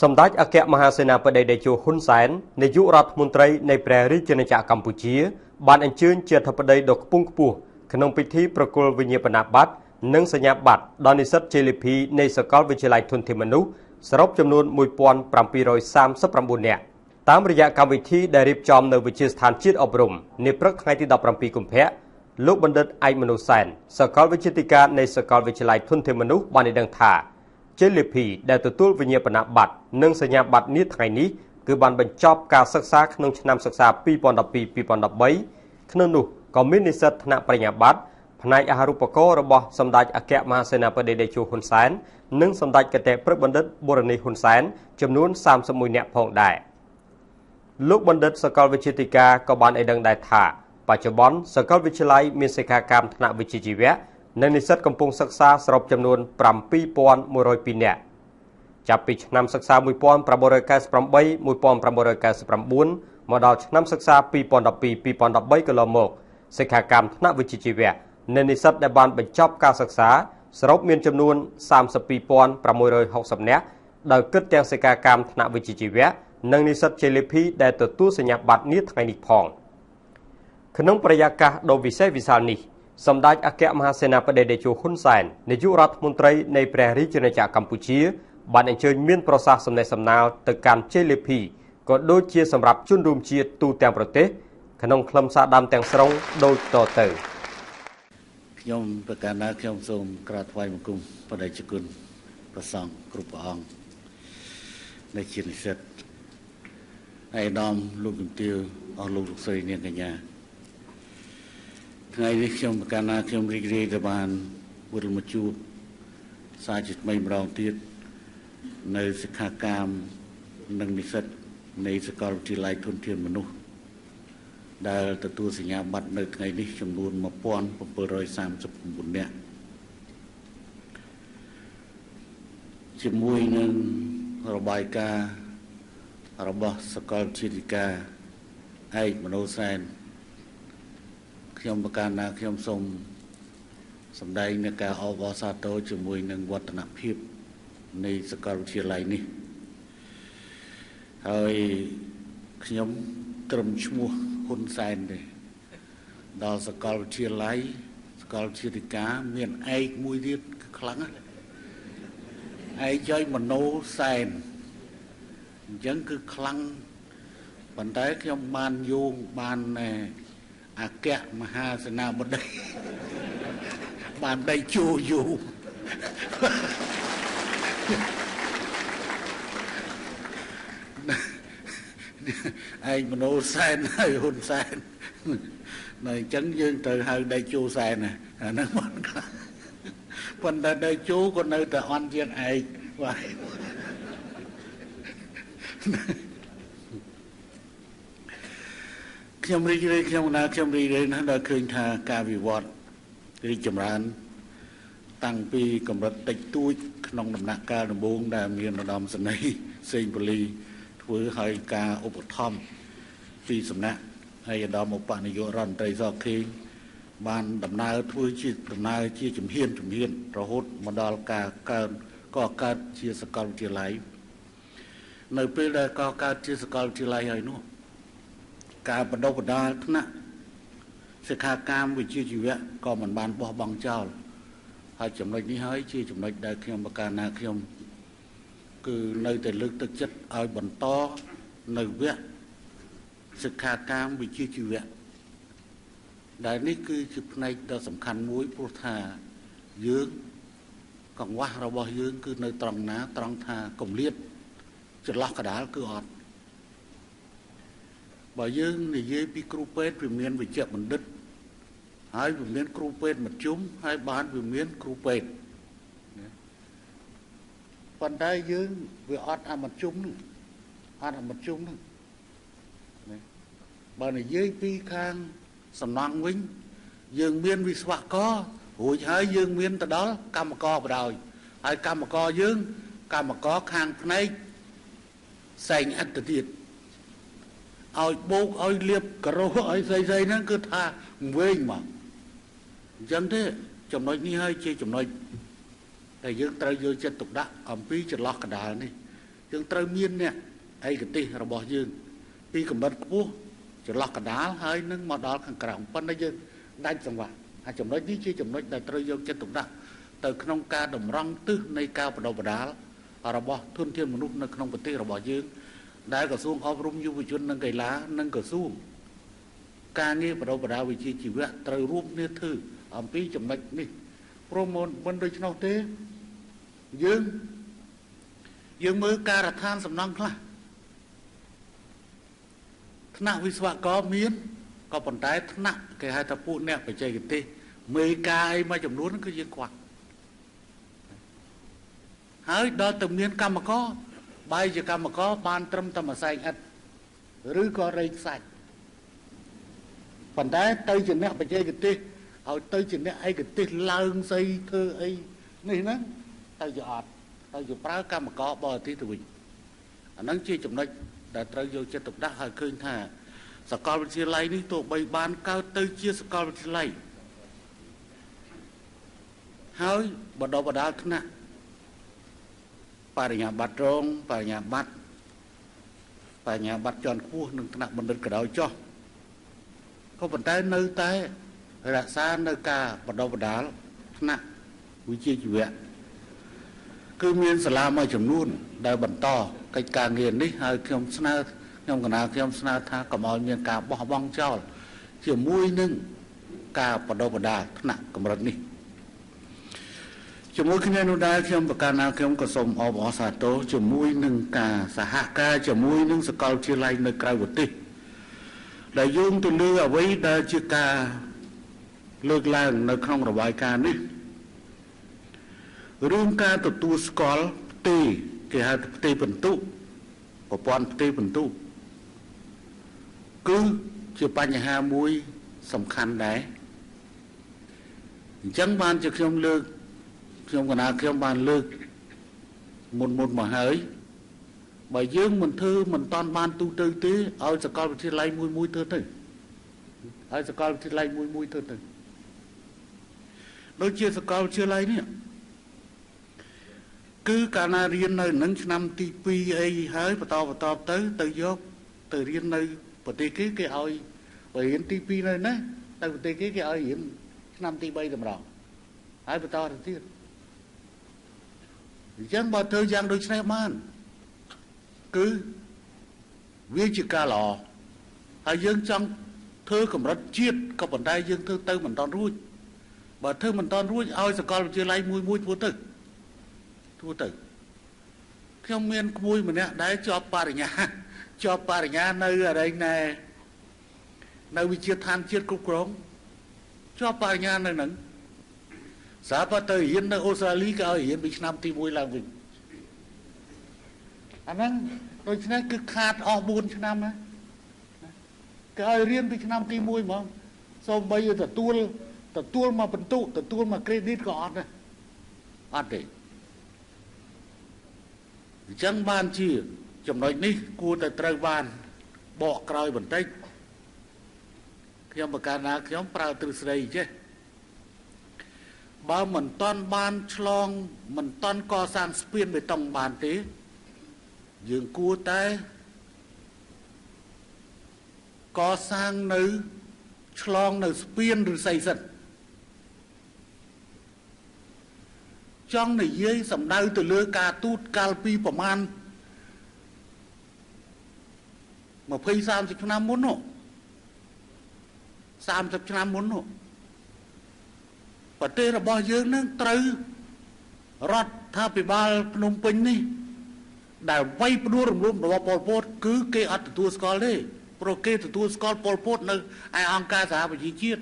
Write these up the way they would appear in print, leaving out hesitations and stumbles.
សម្ដេចអគ្គមហាសេនាបតីតេជោហ៊ុនសែននាយករដ្ឋមន្ត្រីនៃព្រះរាជាណាចក្រកម្ពុជាបានអញ្ជើញជាអធិបតីដ៏ខ្ពង់ខ្ពស់ក្នុងពិធីប្រគល់វិញ្ញាបនបត្រនិងសញ្ញាបត្រដល់និស្សិតជេលីភីនៃសាកលវិទ្យាល័យធនធានមនុស្សសរុបចំនួន1739នាក់តាមរយៈកម្មវិធីដែលរៀបចំនៅវិទ្យាស្ថានជាតិអប់រំនាព្រឹកថ្ងៃទី17កុម្ភៈលោកបណ្ឌិតឯកមនុស្សសែនសាកលវិទ្យាធិការនៃសាកលវិទ្យាល័យធនធានមនុស្សបានដឹងថាជេលីភីដែលទទួលវិញ្ញាបនបត្រនិងសញ្ញាបត្រនាថ្ងៃនេះគឺបានបញ្ចប់ការសិក្សាក្នុងឆ្នាំសិក្សា2012-2013ក្នុងនោះក៏មាននិស្សិតថ្នាក់បរិញ្ញាបត្រផ្នែកអាហារូបករណ៍របស់សម្ដេចអគ្គមហាសេនាបតីតេជោហ៊ុនសែននិងសម្ដេចគតិព្រឹទ្ធបណ្ឌិតបូរនីហ៊ុនសែនចំនួន31នាក់ផងដែរលោកបណ្ឌិតសាកលវិទ្យាធិការក៏បានឲ្យដឹងដែរថាបច្ចុប្បន្នសាកលវិទ្យាល័យមានសិក្ខាកាមថ្នាក់វិជ្ជាជីវៈនិងនិស្សិតកំពុងសិក្សាសរុបចំនួន7102នាក់ចាប់ពីឆ្នាំសិក្សា1998-1999មកដល់ឆ្នាំសិក្សា2012-2013កន្លងមកសិក្ខាកាមថ្នាក់វិជ្ជាជីវៈនិងនិស្សិតដែលបានបញ្ចប់ការសិក្សាសរុបមានចំនួន32660នាក់ដោយគិតទាំងសិក្ខាកាមថ្នាក់វិជ្ជាជីវៈនិងនិស្សិតជេលីភីដែលទទួលសញ្ញាបត្រនាថ្ងៃនេះផងក្នុងប្រយាកាសដ៏វិសេសវិសាលនេះសម្ដេចអគ្គមហាសេនាបតីតេជោហ៊ុនសែននាយករដ្ឋមន្ត្រីនៃព្រះរាជាណាចក្រកម្ពុជាបានអញ្ជើញមានប្រសាសន៍សំណេះសំណាលទៅកាន់ជេលីភីក៏ដូចជាសម្រាប់ជនរួមជាតិទូទាំងប្រទេសក្នុងខ្លឹមសារដើមទាំងស្រុងដូចតទៅខ្ញុំប្រកាសថាខ្ញុំសូមក្រាបថ្វាយបង្គំបដិជគុណព្រះសង្ឃគ្រប់ព្រះអង្គនៃជានិស្សិតឯកឧត្តមលោកជំទាវអស់លោកស្រីនាងកញ្ញាថ្ងៃនេះខ្ញុំប្រកាសថាខ្ញុំរីករាយដែលបានវិលមកជួបសារជាថ្មីម្ដងទៀតនៅសិក្ខាកាមនិងនិស្សិតនៃសាកលវិទ្យាល័យធនធានមនុស្សដែលទទួលសញ្ញាបត្រនៅថ្ងៃនេះចំនួន1739នាក់ជាមួយនឹងរបាយការណ៍របស់សាកលវិទ្យាធិការឯកមនោសែនខ្ញុំប្រកាសថាខ្ញុំសូមសម្ដែងនៅការអបអរសាទរជាមួយនឹងវឌ្ឍនភាពនៃសាកលវិទ្យាល័យនេះហើយខ្ញុំត្រឹមឈ្មោះហ៊ុនសែនទេដល់សាកលវិទ្យាល័យសាកលវិទ្យាធិការមានឯកមួយទៀតគឺខ្លាំងណាស់ឯកចុយមនោសែនអញ្ចឹងគឺខ្លាំងប៉ុន្តែខ្ញុំបានយោងបានអគ្គមហាសេនាបតីបានដៃជោយូឯងមនោសែនហើយហ៊ុនសែននៅអញ្ចឹងយើងត្រូវហៅដៃជោសែនណាអាហ្នឹងប៉ុន្តែដៃជោក៏នៅតែអន់ជាងឯងបាទខ្ញុំរីករាយខ្ញុំរីករាយណាស់ដែលឃើញថាការវិវត្តរីកចម្រើនតាំងពីកម្រិតតិចតួចក្នុងដំណាក់កាលដំបូងដែលមានឧត្តមសេនីយ៍សេងពលីធ្វើឲ្យការឧបត្ថម្ភពីសំណាក់ហើយឧត្តមឧបនាយករដ្ឋមន្ត្រីសខេងបានដំណើរធ្វើជាដំណើរជាជំហានរហូតមកដល់ការកើតជាសាកលវិទ្យាល័យនៅពេលដែលកើតជាសាកលវិទ្យាល័យហើយនោះការបណ្ដុះបណ្ដាលថ្នាក់សិក្ខាកាមវិជ្ជាជីវៈក៏មិនបានបោះបង់ចោលហើយចំណុចនេះហើយជាចំណុចដែលខ្ញុំប្រកាសថាខ្ញុំគឺនៅតែលើកទឹកចិត្តឲ្យបន្តនៅវគ្គសិក្ខាកាមវិជ្ជាជីវៈដែលនេះគឺជាផ្នែកដ៏សំខាន់មួយព្រោះថាយើងកង្វះរបស់យើងគឺនៅត្រង់ណាត្រង់ថាគម្លាតចន្លោះកដាលគឺអត់បើយើងនិយាយពីគ្រូពេទ្យវាមានវិជ្ជាបណ្ឌិតហើយវាមានគ្រូពេទ្យមធ្យមហើយបានវាមានគ្រូពេទ្យប៉ុន្តែយើងវាអត់អាមធ្យមនោះបើនិយាយពីខាងសំណង់វិញយើងមានវិស្វកររួចហើយយើងមានទៅដល់កម្មករបដ ாய் ហើយកម្មករយើងកម្មករខាងផ្នែកសែងអត្តទៀតឲ្យបោកឲ្យលាបការ៉ូឲ្យស្អីហ្នឹងគឺថាវិញមកអញ្ចឹងទេចំណុចនេះហើយជាចំណុចដែលយើងត្រូវយកចិត្តទុកដាក់អំពីចន្លោះកណ្ដាលនេះ យើងត្រូវមានអ្នកឯកទេសរបស់យើងពីកម្រិតខ្ពស់ចន្លោះកណ្ដាលហើយនឹងមកដល់ខាងក្រោមប៉ុន្តែយើងដាច់សង្វាក់ហើយចំណុចនេះជាចំណុចដែលត្រូវយកចិត្តទុកដាក់ទៅក្នុងការតម្រង់ទិសនៃការបដិបដាលរបស់ធនធានមនុស្សនៅក្នុងប្រទេសរបស់យើងដែលក្រសួងអប់រំយុវជននិងកីឡានិងក្រសួងការងារបដិបដាលវិជ្ជាជីវៈត្រូវរួមគ្នាធ្វើអំពីចំណុចនេះព្រមមិនដូច្នោះទេយើងមើលការដ្ឋានសំណង់ខ្លះថ្នាក់វិស្វករមានក៏ប៉ុន្តែថ្នាក់គេហៅថាពួកអ្នកបច្ចេកទេសមេការអីមួយចំនួនគឺយើងខ្វះហើយដល់ទៅមានកម្មករបែរជាកម្មករបានត្រឹមតែមួយសែងឥដ្ឋឬក៏រែងខ្សាច់ប៉ុន្តែទៅជាអ្នកបច្ចេកទេសឲ្យទៅជាអ្នកឯកទេសឡើងស្អីធ្វើអីនេះហ្នឹងទៅជាអត់ទៅជាប្រើកម្មករបរទេសទៅវិញអាហ្នឹងជាចំណុចដែលត្រូវយកចិត្តទុកដាក់ឲ្យឃើញថាសាកលវិទ្យាល័យនេះទោះបីបានកើតទៅជាសាកលវិទ្យាល័យហើយបណ្ដុះបណ្ដាលថ្នាក់បរិញ្ញាបត្ររងបរិញ្ញាបត្រជាន់ខ្ពស់និងថ្នាក់បណ្ឌិតក៏ដោយចុះក៏ប៉ុន្តែនៅតែរក្សានៅការបណ្ដុះបណ្ដាលថ្នាក់វិជ្ជាជីវៈគឺមានសាលាមួយចំនួនដែលបន្តកិច្ចការងារនេះហើយខ្ញុំកណាខ្ញុំស្នើថាកុំឲ្យមានការបោះបង់ចោលជាមួយនឹងការបណ្ដុះបណ្ដាលថ្នាក់កម្រិតនេះជាមួយគ្នានោះដែរខ្ញុំប្រកាសថាខ្ញុំក៏សូមអបអរសាទរជាមួយនឹងការសហការជាមួយនឹងសាកលវិទ្យាល័យនៅក្រៅប្រទេសដែលយោងទៅលើអ្វីដែលជាការលើកឡើងនៅក្នុងរបាយការណ៍នេះរឿងការទទួលស្គាល់ផ្ទៃគេហៅថាផ្ទៃបន្ទុកប្រព័ន្ធផ្ទៃបន្ទុកគឺជាបញ្ហាមួយសំខាន់ដែរអញ្ចឹងបានជាខ្ញុំកណាខ្ញុំបានលើកមុនមកហើយបើយើងមិនធ្វើមិនតាន់បានទូទៅទេឲ្យសាកលវិទ្យាល័យមួយធ្វើទៅឲ្យសាកលវិទ្យាល័យមួយធ្វើទៅដូចជាសាកលវិទ្យាល័យនេះគឺកាលណារៀននៅនឹងឆ្នាំទី2អីហើយបន្តទៅយកទៅរៀននៅប្រទេសគេឲ្យរៀនទី2នៅណាទៅប្រទេសគេឲ្យរៀនឆ្នាំទី3តម្រង់ហើយបន្តទៅទៀតអញ្ចឹងបើធ្វើយ៉ាងដូចនេះបានគឺវាជាការល្អហើយយើងចង់ធ្វើកម្រិតជាតិក៏ប៉ុន្តែយើងធ្វើទៅមិនតាន់រួចបើធ្វើមិនតាន់រួចឲ្យសាកលវិទ្យាល័យមួយធ្វើទៅខ្ញុំមានក្មួយម្នាក់ដែលជាប់បរិញ្ញានៅអរិញណែនៅវិទ្យាឋានជាតិគ្រប់គ្រងជាប់បរិញ្ញានៅហ្នឹងសាប់ទៅរៀននៅអូស្ត្រាលីក៏ឲ្យរៀនពីឆ្នាំទី1ឡើងវិញអាហ្នឹងដូច្នេះគឺខាតអស់4ឆ្នាំណាក៏ឲ្យរៀនពីឆ្នាំទី1ហ្មងសូម្បីទទួលមកបន្ទុកទទួលមក credit ក៏អត់ដែរអត់ទេអញ្ចឹងបានជាចំណុចនេះគួរតែត្រូវបានបកក្រោយបន្តិចខ្ញុំប្រកាសថាខ្ញុំប្រើទ្រឹស្ដីចេះបើមិនតាន់បានឆ្លងមិនតាន់កសាងស្ពានបេតុងបានទេយើងគួរតែកសាងនៅឆ្លងនៅស្ពានឬស័យសិទ្ធចង់និយាយសម្ដៅទៅលើការទូតកាលពីប្រមាណ20-30 ឆ្នាំមុននោះ30 ឆ្នាំមុននោះប្រទេសរបស់យើងនឹងត្រូវរដ្ឋាភិបាលភ្នំពេញនេះដែលវាយផ្ដួលរំលំរបស់ប៉ុលពតគឺគេអត់ទទួលស្គាល់ទេព្រោះគេទទួលស្គាល់ប៉ុលពតនៅឯអង្គការសហប្រជាជាតិ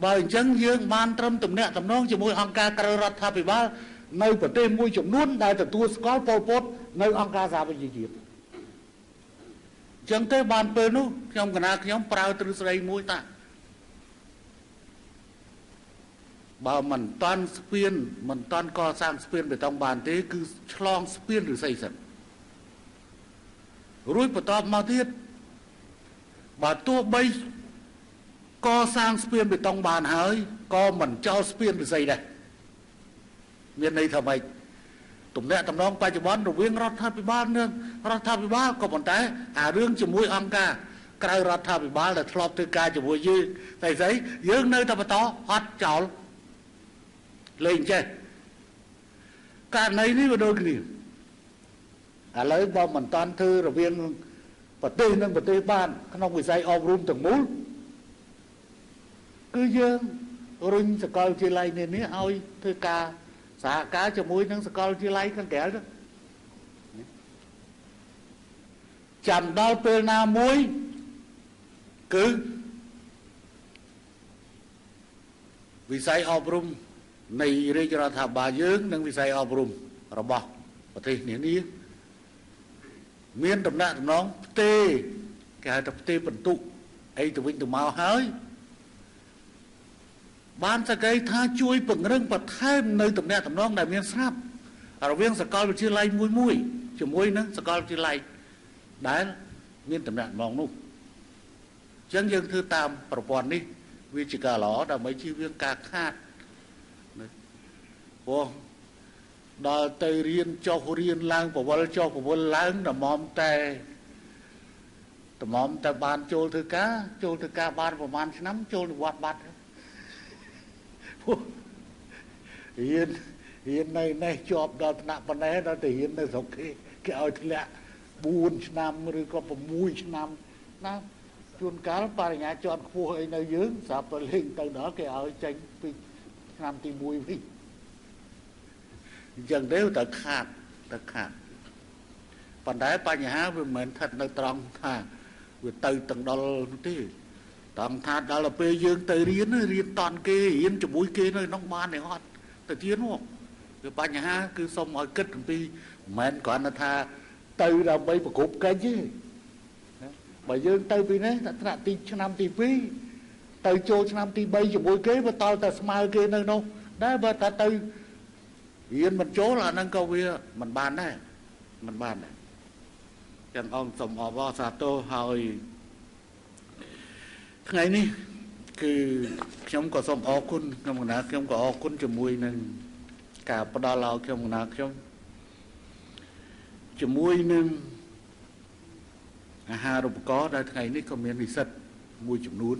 បើអញ្ចឹងយើងបានត្រឹមទំនាក់ទំនងជាមួយអង្គការក្រៅរដ្ឋាភិបាលនៅប្រទេសមួយចំនួនដែលទទួលស្គាល់ប៉ុលពតនៅអង្គការសហប្រជាជាតិអញ្ចឹងទេបានពេលនោះខ្ញុំប្រើទ្រឹស្ដីមួយតាបើមិនតាន់ស្ពានមិនតាន់កសាងស្ពានបេតុងបានទេគឺឆ្លងស្ពានឬស័យសិទ្ធរួចបន្តមកទៀតបើទោះបីកសាងស្ពានបេតុងបានហើយក៏មិនចោលស្ពានឫស្សីដែរមានន័យថាម៉េច ទំនាក់ទំនងបច្ចុប្បន្នរវាងរដ្ឋាភិបាលនិងរដ្ឋាភិបាលក៏ប៉ុន្តែអារឿងជាមួយអង្គការក្រៅរដ្ឋាភិបាលដែលធ្លាប់ធ្វើការជាមួយយើងតែស្អីយើងនៅតែបន្តអត់ចោលលេងចេះករណីនេះវាដូចគ្នាឥឡូវបើមិនតាន់ធ្វើរវាងប្រទេសនិងប្រទេសបានក្នុងវិស័យអប់រំទាំងមូលគឺយើងរុញសាកលវិទ្យាល័យនេះឲ្យធ្វើការសហការជាមួយនឹងសាកលវិទ្យាល័យខាងក្រៅទៅចាំដល់ពេលណាមួយគឺវិស័យអប់រំនៃរាជរដ្ឋាភិបាលយើងនិងវិស័យអប់រំរបស់ប្រទេសនានាមានដំណាក់ដំណងផ្ទេគេហៅថាផ្ទេបន្ទុកអីទៅវិញទៅមកហើយបានសក្តិថាជួយពង្រឹងបន្ថែមនៅតំណែងតំណងដែលមានស្រាប់រវាងសាកលវិទ្យាល័យមួយជាមួយនឹងសាកលវិទ្យាល័យដែលមានតំណែងតំណងនោះអញ្ចឹងយើងធ្វើតាមប្រព័ន្ធនេះវាជាការល្អដើម្បីជៀសវាងការខាតព្រោះដល់ទៅរៀនចុះរៀនឡើងប្រវល់ចុះប្រវល់ឡើងតម្រាំតែបានចូលធ្វើការបានប្រហែលឆ្នាំចូលនិវត្តន៍បាត់រៀននៅនេះជាប់ដល់ថ្នាក់ប៉ុណ្ណេះដល់ទៅរៀននៅស្រុកគេឲ្យធ្លាក់4ឆ្នាំឬក៏6ឆ្នាំណាជួនកាលបរិញ្ញាជាន់ខ្ពស់អីនៅយើងស្រាប់តែលេងទៅដល់គេឲ្យចេញពីឆ្នាំទី1វិញអញ្ចឹងទៅខាតប៉ុន្តែបញ្ហាវាមិនមែនស្ថិតនៅត្រង់ថាវាទៅទាំងដល់នោះទេតាមថាដល់ពេលយើងទៅរៀនតន់គេរៀនជាមួយគេនៅក្នុងបានទេអត់ទៅទៀតនោះវាបញ្ហាគឺសុំឲ្យគិតអំពីមិនមែនគ្រាន់តែថាទៅដើម្បីប្រគប់កិច្ចទេបើយើងទៅពីនេះថ្នាក់ទីឆ្នាំទី2ទៅចូលឆ្នាំទី3ជាមួយគេបន្តតែស្មើគេនៅនោះដែរបើតែទៅរៀនមិនចូលអាហ្នឹងក៏វាមិនបានដែរចឹងអង្គសូមអបអរសាទរហើយថ្ងៃនេះគឺខ្ញុំក៏សូមអរគុណក្នុងគណៈខ្ញុំក៏អរគុណជាមួយនឹងការផ្ដល់ឲ្យខ្ញុំគណៈខ្ញុំជាមួយនឹងអាហារូបករណ៍ដែលថ្ងៃនេះក៏មាននិស្សិតមួយចំនួន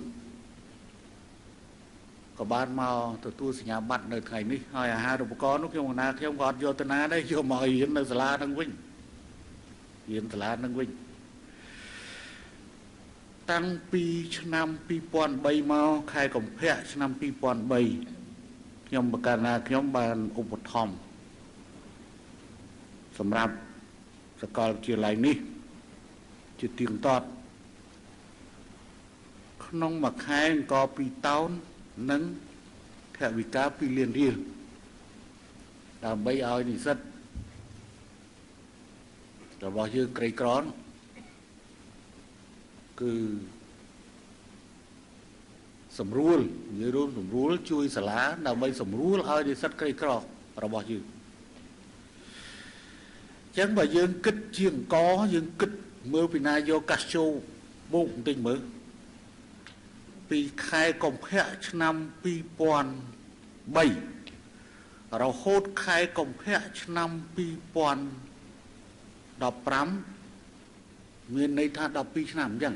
ក៏បានមកទទួលសញ្ញាបត្រនៅថ្ងៃនេះហើយអាហារូបករណ៍នោះខ្ញុំគណៈខ្ញុំក៏អត់យកទៅណាដែរយកមករៀននៅសាលាហ្នឹងវិញតាំងពីឆ្នាំ2003មកខែកុម្ភៈឆ្នាំ2003ខ្ញុំបកណាខ្ញុំបានឧបត្ថម្ភសម្រាប់សាកលវិទ្យាល័យនេះជាទៀងទាត់ក្នុងមួយខែអង្គ2តោននិងថវិកា2លានរៀលដើម្បីឲ្យនិស្សិតរបស់យើងក្រីក្រគឺសម្រួលនិយាយរួមសម្រួលជួយសាលាដើម្បីសម្រួលឲ្យនិស្សិតក្រីក្ររបស់យើងចឹងបើយើងគិតជាអង្គយើងគិតមើលពីណាយកកាសជោបូកបន្តិចមើលពីខែកុម្ភៈឆ្នាំ2003រហូតខែកុម្ភៈឆ្នាំ2015មានន័យថា12ឆ្នាំអញ្ចឹង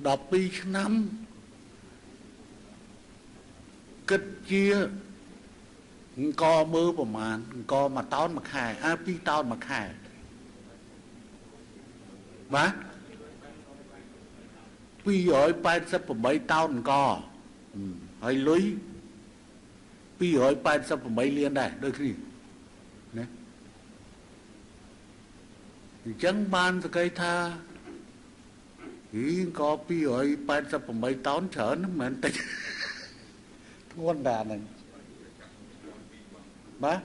12ឆ្នាំគិតជាអង្គមើលប្រមាណអង្គ1តោនមួយខែ2តោនមួយខែបាទ288តោនអង្គហើយលុយ288លានដែរដូចគ្នាណាអញ្ចឹងបានសក្តិថាអង្គ288តោនច្រើនមិនមែនតិចធ្ងន់ដែរហ្នឹងបាទ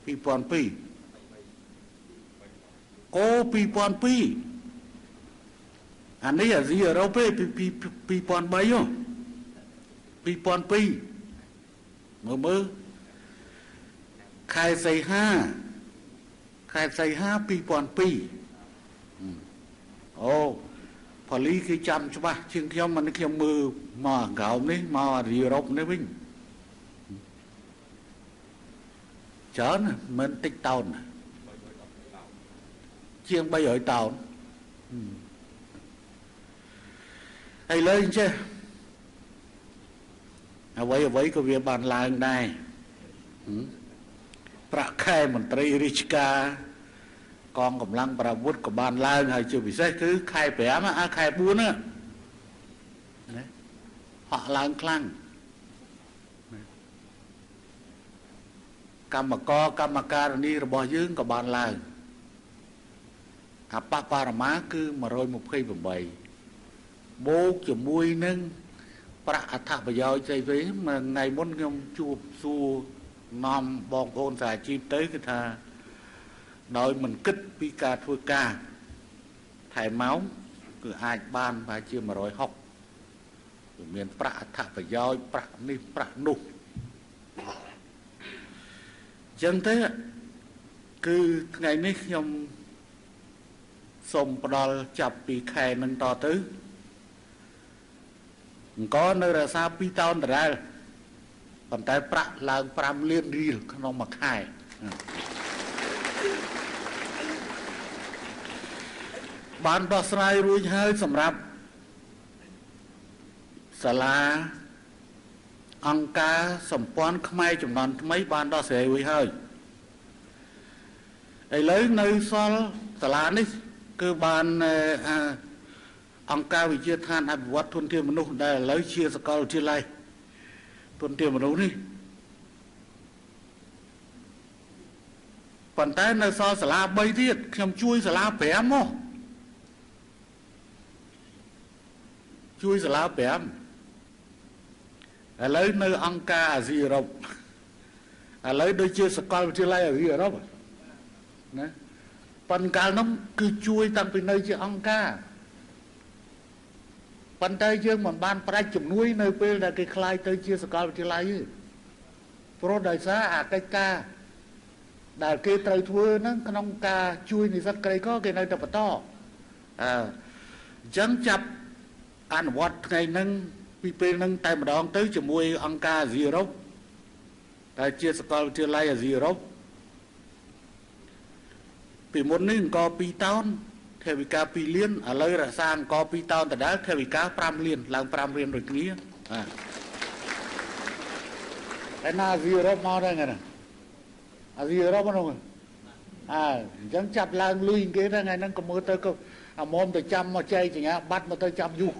2002អូ2002អានេះអាស៊ីអឺរ៉ុបពី2003 2002មើលខែសីហា2002អូប៉ូលីគេចាំច្បាស់ជាងខ្ញុំមិនខ្ញុំមើលមកកោមនេះមកអឺរ៉ុបនេះវិញ chớn mình tích tàu chiêng bay ở tàu hay lên chứ ở vậy có việc bàn làng nàyประแค่มนตรีริชกากองกำลังประวุธกับบ้านลางให้ชื่อพิเศษคือใครแปะมาใครปูนเนี่ยhọឡើងខ្លាំងកម្មការនីរបស់យើងក៏បានឡើងអបបរមាគឺ128បូកជាមួយនឹងប្រាក់អត្ថប្រយោជន៍ផ្សេងៗថ្ងៃមុនខ្ញុំជួបសួរនាំបងប្អូនសហជីពទៅគឺថាដោយមិនគិតពីការធ្វើការថែមម៉ោងគឺអាចបានប្រហែលជា160មានប្រាក់អត្ថប្រយោជន៍ប្រាក់នេះប្រាក់នោះចឹងទៅគឺថ្ងៃនេះខ្ញុំសូមផ្ដល់ចាប់ពីខែនឹងតទៅអង្គនៅរក្សា2តោនដដែលប៉ុន្តែប្រាក់ឡើង5លានរៀលក្នុងមួយខែបានដោះស្រាយរួចហើយសម្រាប់សាលាអង្គការសម្ព័ន្ធខ្មែរចំនួនថ្មីបានដោះស្រាយរួចហើយឥឡូវនៅសល់សាលានេះគឺបានអង្គការវិទ្យាឋានអភិវឌ្ឍធនធានមនុស្សដែលឥឡូវជាសាកលវិទ្យាល័យធនធានមនុស្សនេះប៉ុន្តែនៅសល់សាលា3ទៀតខ្ញុំជួយសាលា5មកជួយសាលា5ឥឡូវនៅអង្គការអាស៊ីអឺរ៉ុបឥឡូវដូចជាសាកលវិទ្យាល័យអាស៊ីអឺរ៉ុបណាប៉ុន្តែកាលនោះគឺជួយតាំងពីនៅជាអង្គការប៉ុន្តែយើងមិនបានប្រាច់ជំនួយនៅពេលដែលគេខ្លាយទៅជាសាកលវិទ្យាល័យទេព្រោះដោយសារអាកិច្ចការដែលគេត្រូវធ្វើហ្នឹងក្នុងការជួយនិស្សិតក្រីក្រគេនៅតែបន្តអញ្ចឹងចាប់អនុវត្តថ្ងៃហ្នឹងពីពេលហ្នឹងតែម្ដងទៅជាមួយអង្គការអាស៊ីអឺរ៉ុបដែលជាសាកលវិទ្យាល័យអាស៊ីអឺរ៉ុបពីមុននេះអង្គ2តោនថវិកា2លានឥឡូវរក្សាអង្គ2តោនដដែលថវិកា5លានឡើង5លានដូចគ្នាហើយណាអាស៊ីអឺរ៉ុបមកដែរណាអាស៊ីអឺរ៉ុបហ្នឹងអញ្ចឹងចាប់ឡើងលុយគេដែរថ្ងៃហ្នឹងក៏មើលទៅក៏អាមុំទៅចាំមកចែកចង្អាបាត់មកទៅចាំយូរ